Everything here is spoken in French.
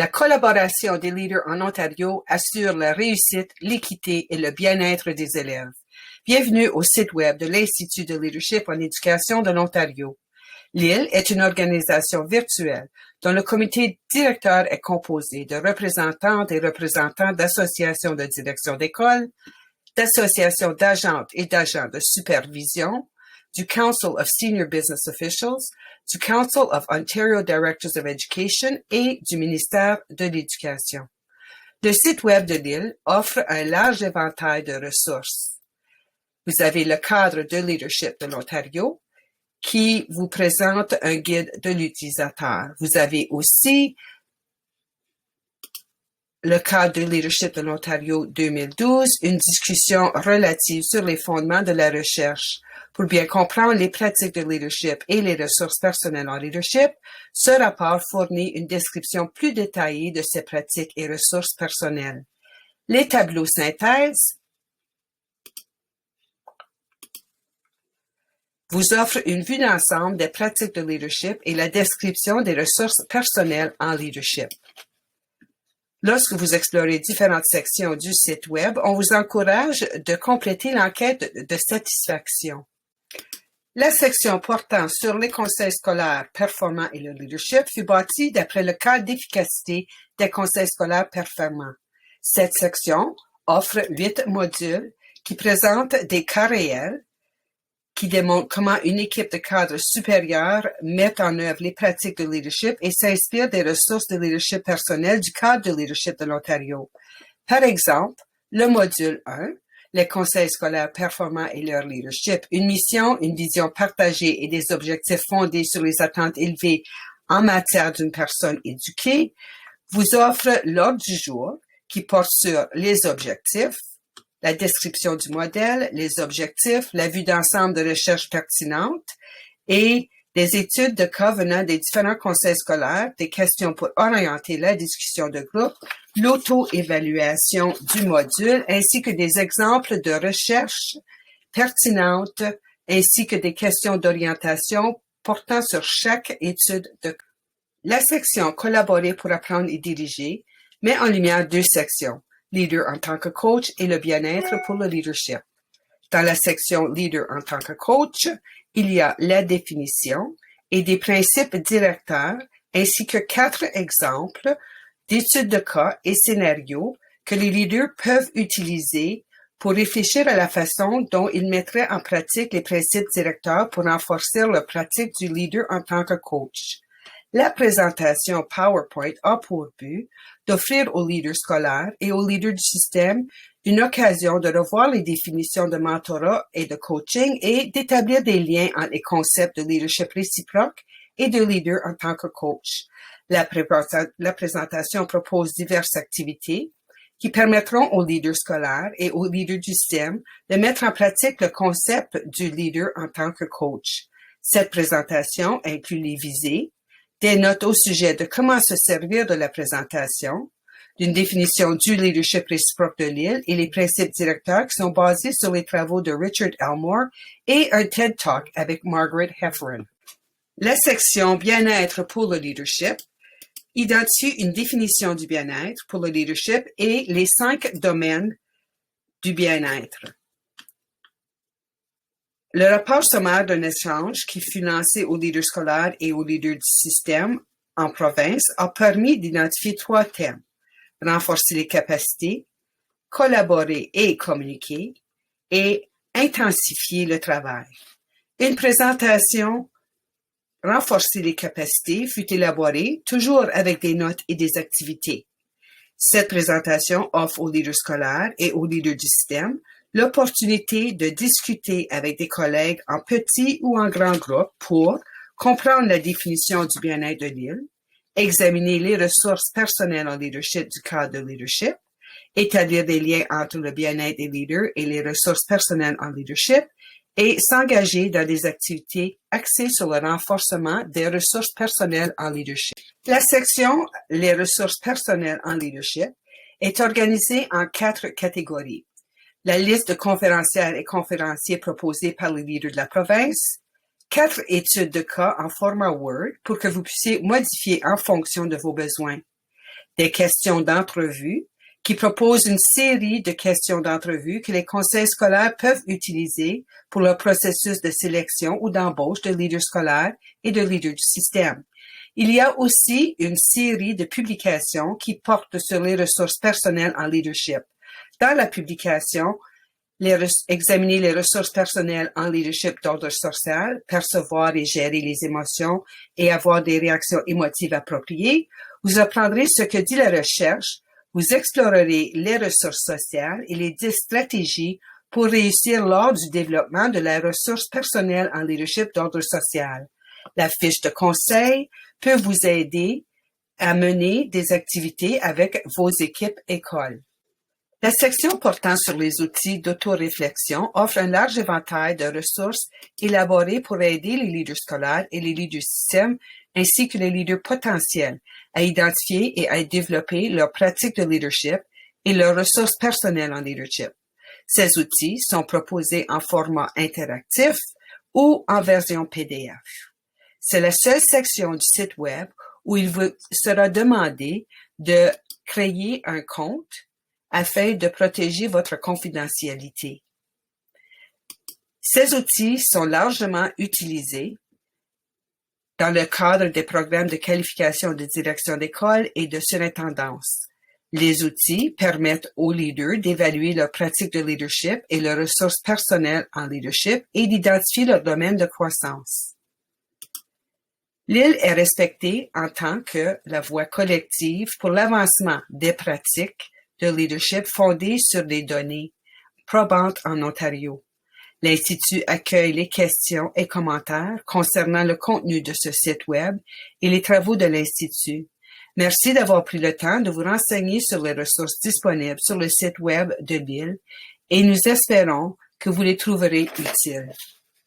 La collaboration des leaders en Ontario assure la réussite, l'équité et le bien-être des élèves. Bienvenue au site web de l'Institut de leadership en éducation de l'Ontario. L'IL est une organisation virtuelle dont le comité directeur est composé de représentantes et représentants d'associations de direction d'école, d'associations d'agentes et d'agents de supervision, du Council of Senior Business Officials, du Council of Ontario Directors of Education et du ministère de l'Éducation. Le site web de l'IL offre un large éventail de ressources. Vous avez le cadre de leadership de l'Ontario qui vous présente un guide de l'utilisateur. Vous avez aussi le cadre de leadership de l'Ontario 2012, une discussion relative sur les fondements de la recherche. Pour bien comprendre les pratiques de leadership et les ressources personnelles en leadership, ce rapport fournit une description plus détaillée de ces pratiques et ressources personnelles. Les tableaux synthèse vous offrent une vue d'ensemble des pratiques de leadership et la description des ressources personnelles en leadership. Lorsque vous explorez différentes sections du site web, on vous encourage de compléter l'enquête de satisfaction. La section portant sur les conseils scolaires performants et le leadership fut bâtie d'après le cadre d'efficacité des conseils scolaires performants. Cette section offre 8 modules qui présentent des cas réels qui démontrent comment une équipe de cadres supérieurs met en œuvre les pratiques de leadership et s'inspire des ressources de leadership personnel du cadre de leadership de l'Ontario. Par exemple, le module 1, les conseils scolaires performants et leur leadership, une mission, une vision partagée et des objectifs fondés sur les attentes élevées en matière d'une personne éduquée, vous offre l'ordre du jour qui porte sur les objectifs, la description du modèle, les objectifs, la vue d'ensemble de recherche pertinente et des études de cas venant des différents conseils scolaires, des questions pour orienter la discussion de groupe, l'auto-évaluation du module, ainsi que des exemples de recherche pertinentes, ainsi que des questions d'orientation portant sur chaque étude de cas. La section Collaborer pour apprendre et diriger met en lumière 2 sections. Leader en tant que coach et le bien-être pour le leadership. Dans la section Leader en tant que coach, il y a la définition et des principes directeurs ainsi que 4 exemples d'études de cas et scénarios que les leaders peuvent utiliser pour réfléchir à la façon dont ils mettraient en pratique les principes directeurs pour renforcer la pratique du leader en tant que coach. La présentation PowerPoint a pour but d'offrir aux leaders scolaires et aux leaders du système une occasion de revoir les définitions de mentorat et de coaching et d'établir des liens entre les concepts de leadership réciproque et de leader en tant que coach. La présentation propose diverses activités qui permettront aux leaders scolaires et aux leaders du système de mettre en pratique le concept du leader en tant que coach. Cette présentation inclut les visées, des notes au sujet de comment se servir de la présentation, d'une définition du leadership réciproque de l'IL et les principes directeurs qui sont basés sur les travaux de Richard Elmore et un TED Talk avec Margaret Heffernan. La section Bien-être pour le leadership identifie une définition du bien-être pour le leadership et les 5 domaines du bien-être. Le rapport sommaire d'un échange qui fut lancé aux leaders scolaires et aux leaders du système en province a permis d'identifier 3 thèmes. Renforcer les capacités, collaborer et communiquer, et intensifier le travail. Une présentation Renforcer les capacités fut élaborée toujours avec des notes et des activités. Cette présentation offre aux leaders scolaires et aux leaders du système l'opportunité de discuter avec des collègues en petit ou en grand groupe pour comprendre la définition du bien-être de l'IL, examiner les ressources personnelles en leadership du cadre de leadership, établir des liens entre le bien-être des leaders et les ressources personnelles en leadership et s'engager dans des activités axées sur le renforcement des ressources personnelles en leadership. La section « Les ressources personnelles en leadership » est organisée en 4 catégories. La liste de conférencières et conférenciers proposés par les leaders de la province, 4 études de cas en format Word pour que vous puissiez modifier en fonction de vos besoins, des questions d'entrevue, qui propose une série de questions d'entrevue que les conseils scolaires peuvent utiliser pour leur processus de sélection ou d'embauche de leaders scolaires et de leaders du système. Il y a aussi une série de publications qui portent sur les ressources personnelles en leadership. Dans la publication, examiner les ressources personnelles en leadership d'ordre social, percevoir et gérer les émotions et avoir des réactions émotives appropriées, vous apprendrez ce que dit la recherche, vous explorerez les ressources sociales et les 10 stratégies pour réussir lors du développement de la ressource personnelle en leadership d'ordre social. La fiche de conseil peut vous aider à mener des activités avec vos équipes écoles. La section portant sur les outils d'autoréflexion offre un large éventail de ressources élaborées pour aider les leaders scolaires et les leaders du système ainsi que les leaders potentiels à identifier et à développer leurs pratiques de leadership et leurs ressources personnelles en leadership. Ces outils sont proposés en format interactif ou en version PDF. C'est la seule section du site web où il vous sera demandé de créer un compte afin de protéger votre confidentialité. Ces outils sont largement utilisés dans le cadre des programmes de qualification de direction d'école et de surintendance. Les outils permettent aux leaders d'évaluer leurs pratiques de leadership et leurs ressources personnelles en leadership et d'identifier leur domaine de croissance. L'IL est respectée en tant que la voie collective pour l'avancement des pratiques de leadership fondées sur des données probantes en Ontario. L'Institut accueille les questions et commentaires concernant le contenu de ce site web et les travaux de l'Institut. Merci d'avoir pris le temps de vous renseigner sur les ressources disponibles sur le site web de l'IL et nous espérons que vous les trouverez utiles.